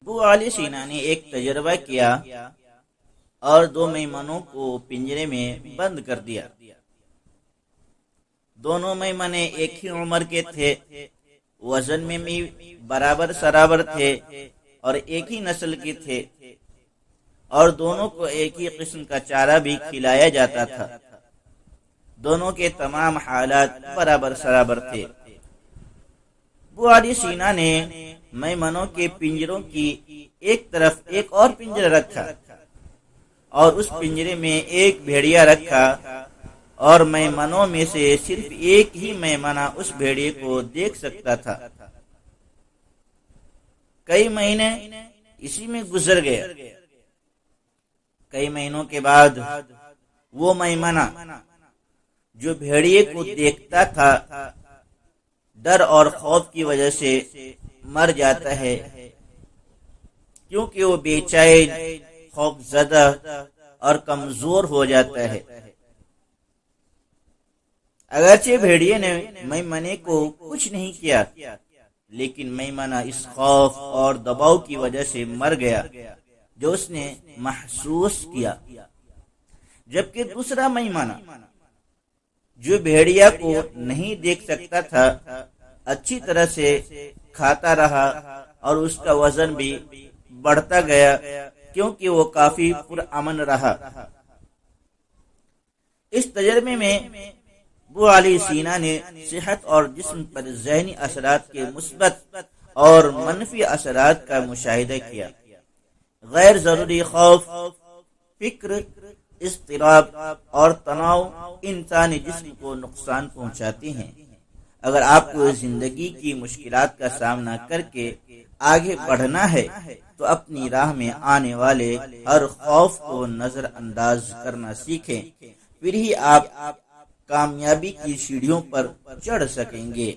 ابو علی سینا نے ایک تجربہ کیا اور دو میمنوں کو پنجرے میں بند کر دیا۔ دونوں میمنے ایک ہی عمر کے تھے، وزن میں بھی برابر سرابر تھے اور ایک ہی نسل کے تھے، اور دونوں کو ایک ہی قسم کا چارہ بھی کھلایا جاتا تھا۔ دونوں کے تمام حالات برابر سرابر تھے۔ ابو علی سینا نے میمنوں کے پنجروں کی ایک طرف ایک اور پنجرہ رکھا اور اس پنجرے میں ایک بھیڑیا رکھا، اور میمنوں میں سے صرف ایک ہی میمنہ اس بھیڑیے کو دیکھ سکتا تھا۔ کئی مہینے اسی میں گزر گئے۔ کئی مہینوں کے بعد وہ میمنہ جو بھیڑیے کو دیکھتا تھا ڈر اور خوف کی وجہ سے مر جاتا ہے، کیونکہ وہ بے چین، خوف زدہ اور کمزور ہو جاتا ہے۔ اگرچہ بھیڑیے نے میمنے کو کچھ نہیں کیا، لیکن میمنہ اس خوف اور دباؤ کی وجہ سے مر گیا جو اس نے محسوس کیا، جبکہ دوسرا میمنہ جو بھیڑیا کو نہیں دیکھ سکتا تھا اچھی طرح سے کھاتا رہا اور اس کا وزن بھی بڑھتا گیا، کیونکہ وہ کافی پرامن رہا۔ اس تجربے میں ابو علی سینا نے صحت اور جسم پر ذہنی اثرات کے مثبت اور منفی اثرات کا مشاہدہ کیا۔ غیر ضروری خوف، فکر، اضطراب اور تناؤ انسانی جسم کو نقصان پہنچاتے ہیں۔ اگر آپ کو زندگی کی مشکلات کا سامنا کر کے آگے بڑھنا ہے تو اپنی راہ میں آنے والے ہر خوف کو نظر انداز کرنا سیکھیں، پھر ہی آپ کامیابی کی سیڑھیوں پر چڑھ سکیں گے۔